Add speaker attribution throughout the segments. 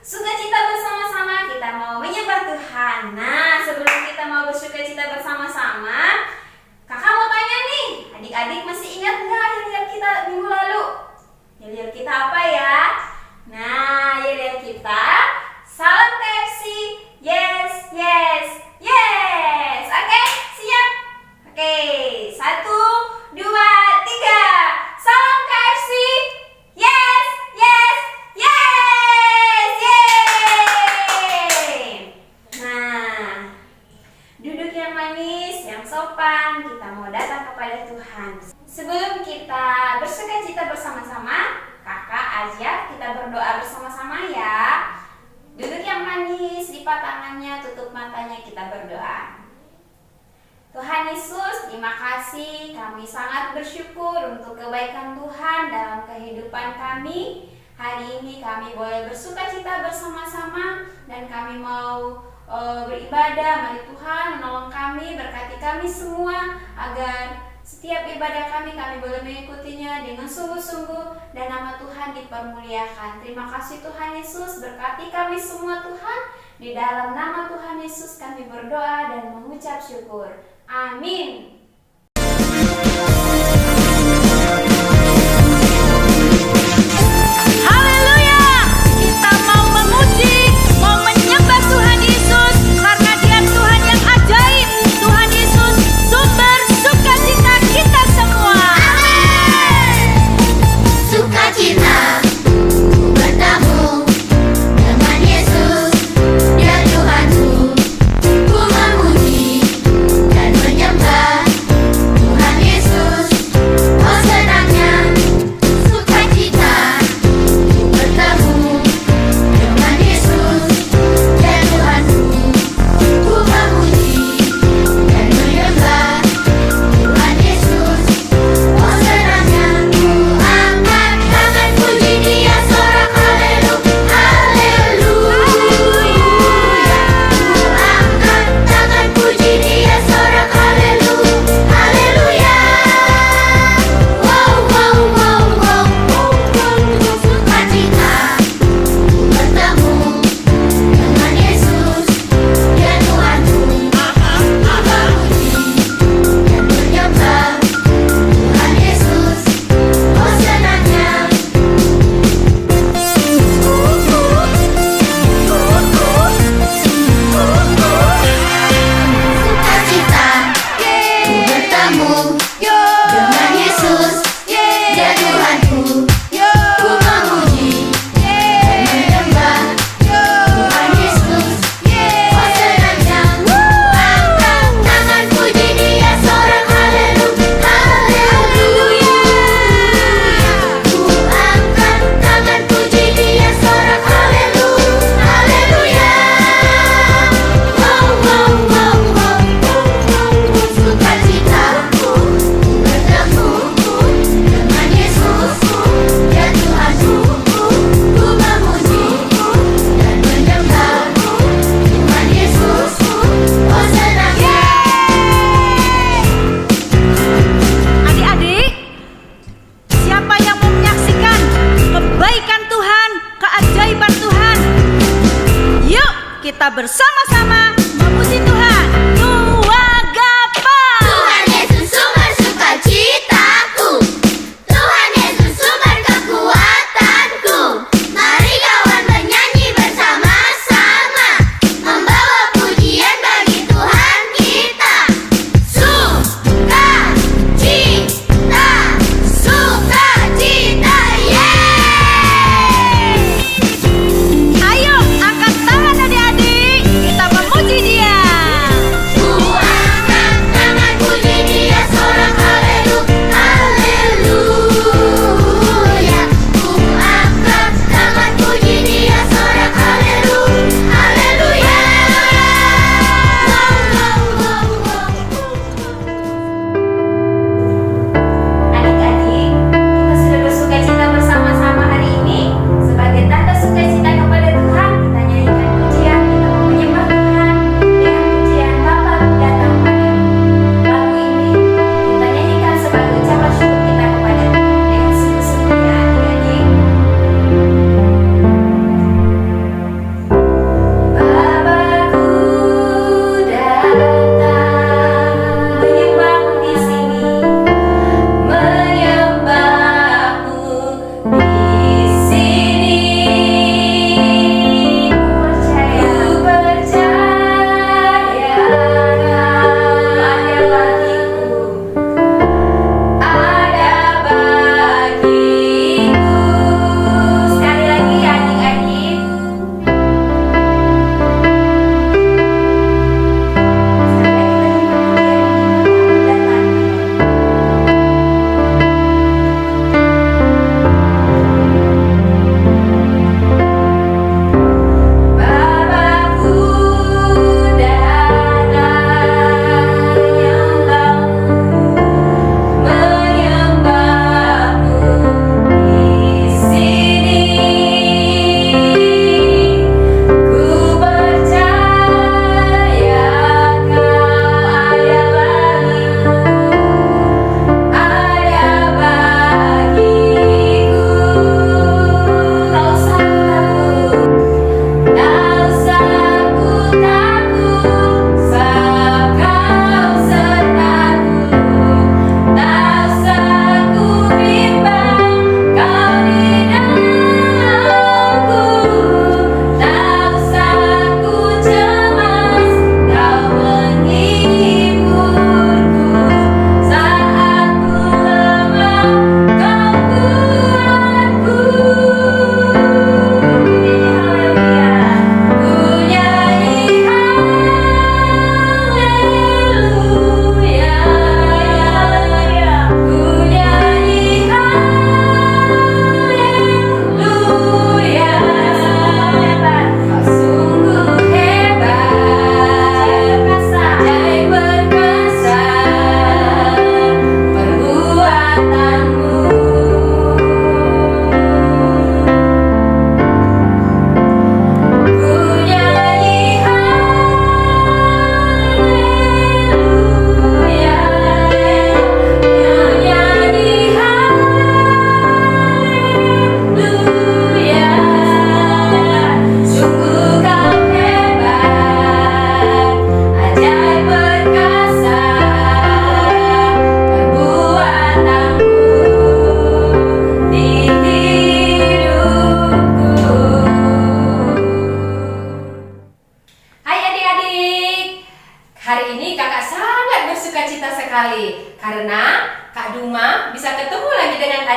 Speaker 1: sukacita bersama-sama, kita mau menyembah Tuhan. Nah, sebelum kita mau bersukacita bersama-sama, kakak mau tanya nih, adik-adik masih ingat nggak yel-yel kita minggu lalu? Yel-yel kita apa ya? Nah, yel-yel kita salam KFC, yes, yes, yes. Oke, siap? Oke, 1, 2, 3. Salam KFC, yes, yes, yes, yeay. Nah, duduk yang manis, yang sopan, kita mau datang kepada Tuhan. Sebelum kita bersukacita bersama-sama, kakak ajak kita berdoa bersama-sama ya. Duduk yang manis, lipat tangannya, tutup matanya, kita berdoa. Tuhan Yesus, terima kasih, kami sangat bersyukur untuk kebaikan Tuhan dalam kehidupan kami. Hari ini kami boleh bersukacita bersama-sama dan kami mau beribadah. Mari Tuhan menolong kami, berkati kami semua agar setiap ibadah kami boleh mengikutinya dengan sungguh-sungguh dan nama Tuhan dipermuliakan. Terima kasih Tuhan Yesus, berkati kami semua Tuhan. Di dalam nama Tuhan Yesus kami berdoa dan mengucap syukur. Amin.
Speaker 2: Haleluya! Kita mau memuji, mau menyembah Tuhan Yesus karena Dia Tuhan yang ajaib. Tuhan Yesus sumber sukacita kita semua.
Speaker 3: Amin. Sukacita bertemu dengan Yesus, Dia Tuhanku. Ku memuji dan menyembah Tuhan Yesus. Oh senangnya sukacita bertemu dengan Yesus, Dia Tuhanku. Ku memuji dan menyembah Tuhan Yesus. Oh senangnya ku angkat tangan puji Dia, sorak haleluya, haleluya. Ku angkat tangan puji Dia, sorak haleluya, haleluya. Wow, wow, wow, wow, wow, wow. Sukacita bertemu dengan Yesus, Dia Tuhanku. Ku memuji dan menyembah Tuhan Yesus. Oh senangnya sukacita bertemu dengan Yesus, Dia Tuhanku. Ku memuji dan menyembah Tuhan Yesus. Oh senangnya ku angkat tangan puji Dia, sorak haleluya, haleluya. Ku angkat tangan puji Dia, sorak haleluya, haleluya. Wow, wow, wow, wow, wow. Sukacita bertemu dengan Yesus, Dia Tuhanku. Ku memuji dan menyembah Tuhan Yesus. Oh senangnya.
Speaker 2: Adik-adik, siapa yang mau menyaksikan kebaikan Tuhan, keajaiban Tuhan? Yuk, kita bersama-sama memuji Tuhan. Dua gapa.
Speaker 3: Tuhan Yesus sumber sukacitaku, Tuhan Yesus sumber kekuatanku. Mari kawan menyanyi bersama-sama, membawa pujian bagi Tuhan kita. Sukacita, sukacita, yeay.
Speaker 2: Ayo, angkat tangan adik-adik. Kita memuji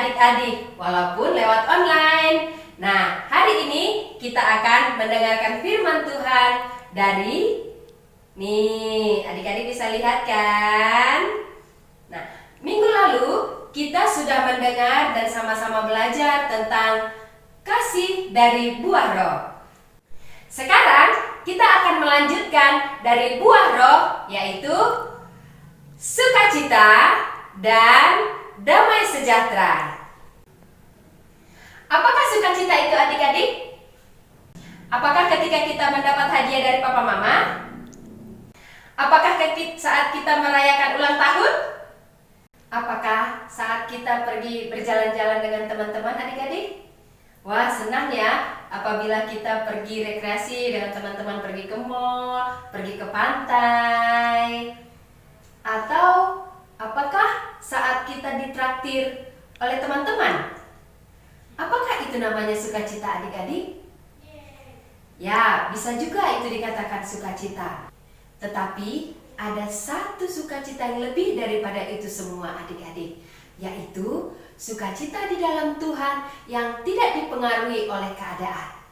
Speaker 4: adik-adik walaupun lewat online. Nah, hari ini kita akan mendengarkan firman Tuhan dari adik-adik bisa lihat kan? Nah, minggu lalu kita sudah mendengar dan sama-sama belajar tentang kasih dari buah roh. Sekarang kita akan melanjutkan dari buah roh, yaitu sukacita dan damai sejahtera. Apakah sukacita itu adik-adik? Apakah ketika kita mendapat hadiah dari papa mama? Apakah saat kita merayakan ulang tahun? Apakah saat kita pergi berjalan-jalan dengan teman-teman adik-adik? Wah, senang ya apabila kita pergi rekreasi dengan teman-teman, pergi ke mall, pergi ke pantai. Atau apakah saat kita ditraktir oleh teman-teman? Apakah itu namanya sukacita adik-adik? Ya, bisa juga itu dikatakan sukacita. Tetapi ada satu sukacita yang lebih daripada itu semua adik-adik, yaitu sukacita di dalam Tuhan yang tidak dipengaruhi oleh keadaan.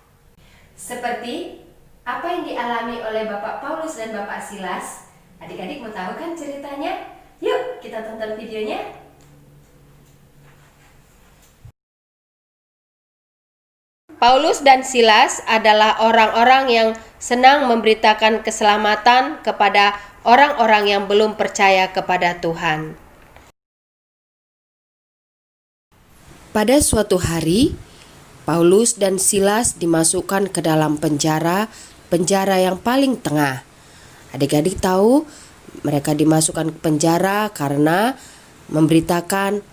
Speaker 4: Seperti apa yang dialami oleh Bapak Paulus dan Bapak Silas. Adik-adik mau tahu kan ceritanya? Yuk kita tonton videonya. Paulus dan Silas adalah orang-orang yang senang memberitakan keselamatan kepada orang-orang yang belum percaya kepada Tuhan. Pada suatu hari, Paulus dan Silas dimasukkan ke dalam penjara yang paling tengah. Adik-adik tahu, mereka dimasukkan ke penjara karena memberitakan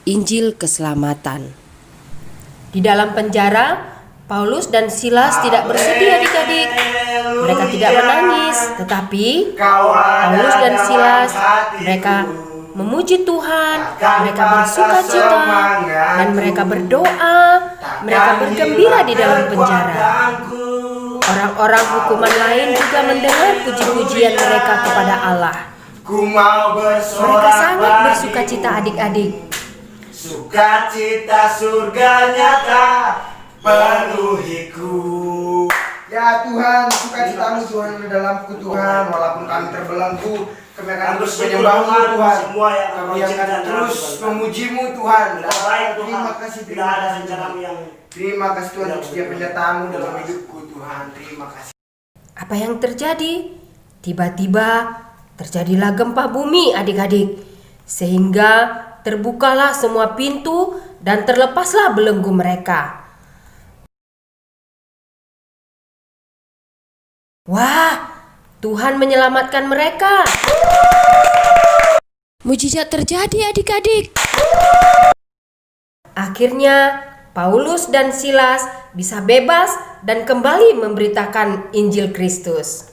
Speaker 4: Injil keselamatan. Di dalam penjara, Paulus dan Silas tidak bersedih adik-adik. Mereka tidak menangis, tetapi Paulus dan Silas, mereka memuji Tuhan, mereka bersukacita, dan mereka berdoa, mereka bergembira di dalam penjara. Orang-orang hukuman lain juga mendengar puji-pujian mereka kepada Allah. Mereka sangat bersukacita adik-adik.
Speaker 5: Sukacita surga nyata penuhiku.
Speaker 6: Ya Tuhan, sukacitamu Tuhan di dalamku Tuhan, walaupun kami terbelenggu, kami akan terus menyembahmu Tuhan. Kami akan terus memujimu Tuhan. Terima kasih Terima kasih Tuhan untuk setiap penyertamu dalam hidupku Tuhan. Terima kasih.
Speaker 4: Apa yang terjadi? Tiba-tiba terjadilah gempa bumi adik-adik, sehingga terbukalah semua pintu dan terlepaslah belenggu mereka. Wah, Tuhan menyelamatkan mereka. Mujizat terjadi adik-adik. Akhirnya Paulus dan Silas bisa bebas dan kembali memberitakan Injil Kristus.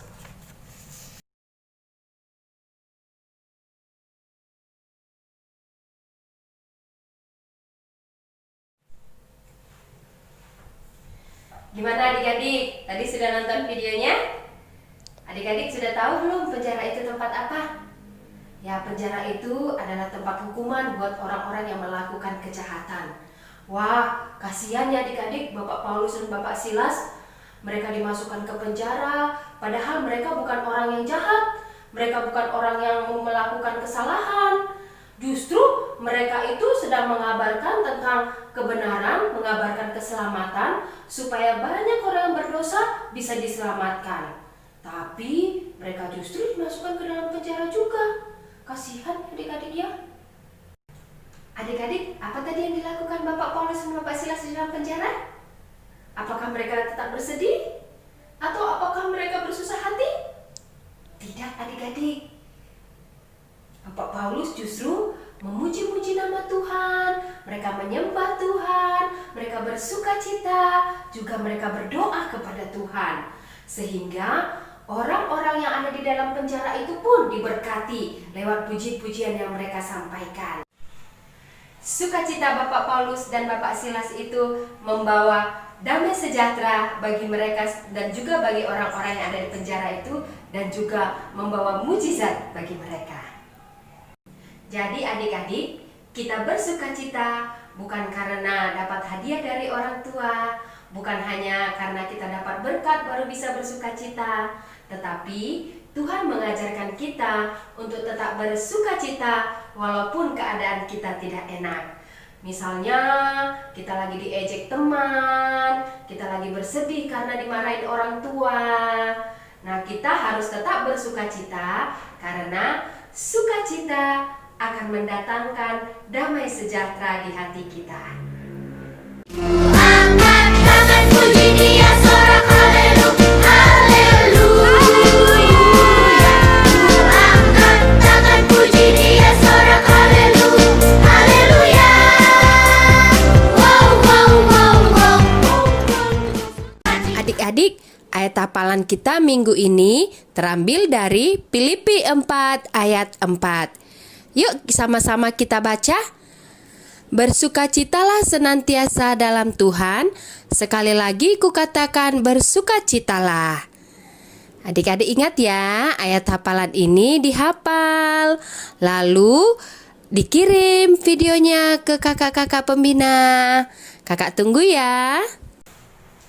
Speaker 4: Gimana adik-adik? Tadi sudah nonton videonya? Adik-adik sudah tahu belum penjara itu tempat apa? Ya, penjara itu adalah tempat hukuman buat orang-orang yang melakukan kejahatan. Wah, kasihan ya adik-adik, Bapak Paulus dan Bapak Silas. Mereka dimasukkan ke penjara, padahal mereka bukan orang yang jahat. Mereka bukan orang yang melakukan kesalahan. Justru mereka itu sedang mengabarkan tentang kebenaran, mengabarkan keselamatan, supaya banyak orang yang berdosa bisa diselamatkan. Tapi mereka justru dimasukkan ke dalam penjara juga. Kasihan adik-adik ya. Adik-adik, apa tadi yang dilakukan Bapak Paulus dan Bapak Silas di dalam penjara? Apakah mereka tetap bersedih? Atau apakah mereka bersusah hati? Tidak adik-adik. Bapak Paulus justru memuji-muji nama Tuhan, mereka menyembah Tuhan, mereka bersukacita, juga mereka berdoa kepada Tuhan. Sehingga orang-orang yang ada di dalam penjara itu pun diberkati lewat puji-pujian yang mereka sampaikan. Sukacita Bapak Paulus dan Bapak Silas itu membawa damai sejahtera bagi mereka dan juga bagi orang-orang yang ada di penjara itu, dan juga membawa mujizat bagi mereka. Jadi adik-adik, kita bersukacita bukan karena dapat hadiah dari orang tua, bukan hanya karena kita dapat berkat baru bisa bersukacita, tetapi Tuhan mengajarkan kita untuk tetap bersukacita walaupun keadaan kita tidak enak. Misalnya kita lagi diejek teman, kita lagi bersedih karena dimarahin orang tua. Nah, kita harus tetap bersukacita karena sukacita akan mendatangkan damai sejahtera di hati kita.
Speaker 3: Angkat tangan puji Dia, sorak haleluya, haleluya. Angkat tangan puji Dia, sorak haleluya, haleluya. Wow, wow, wow, wow.
Speaker 4: Adik-adik, ayat hafalan kita minggu ini terambil dari Filipi 4 ayat 4. Yuk sama-sama kita baca. Bersukacitalah senantiasa dalam Tuhan. Sekali lagi kukatakan bersukacitalah. Adik-adik ingat ya, ayat hafalan ini dihafal. Lalu dikirim videonya ke kakak-kakak pembina. Kakak tunggu ya.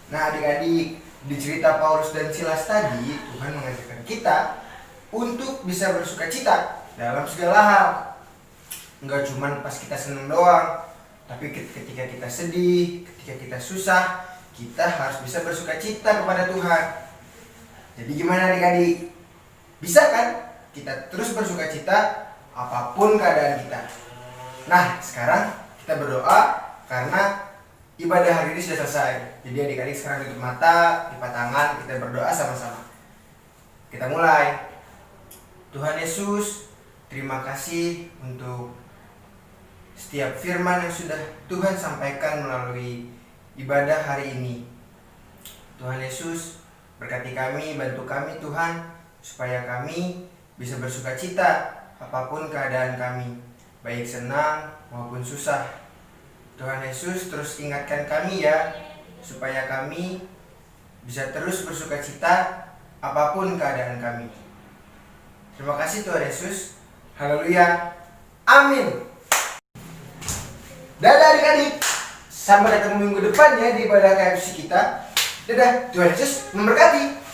Speaker 6: Nah adik-adik, di cerita Paulus dan Silas tadi, Tuhan mengajarkan kita untuk bisa bersukacita dalam segala hal. Enggak cuma pas kita seneng doang, tapi ketika kita sedih, ketika kita susah, kita harus bisa bersukacita kepada Tuhan. Jadi gimana adik-adik? Bisa kan kita terus bersukacita apapun keadaan kita? Nah sekarang kita berdoa karena ibadah hari ini sudah selesai. Jadi adik-adik sekarang tutup mata, lipat tangan, kita berdoa sama-sama. Kita mulai. Tuhan Yesus, terima kasih untuk setiap firman yang sudah Tuhan sampaikan melalui ibadah hari ini. Tuhan Yesus, berkati kami, bantu kami Tuhan, supaya kami bisa bersukacita apapun keadaan kami, baik senang maupun susah. Tuhan Yesus, terus ingatkan kami ya, supaya kami bisa terus bersukacita apapun keadaan kami. Terima kasih Tuhan Yesus. Haleluya. Amin. Dadah adik-adik. Sampai ketemu minggu depan ya di ibadah KFC kita. Dadah. Tuhan Yesus memberkati.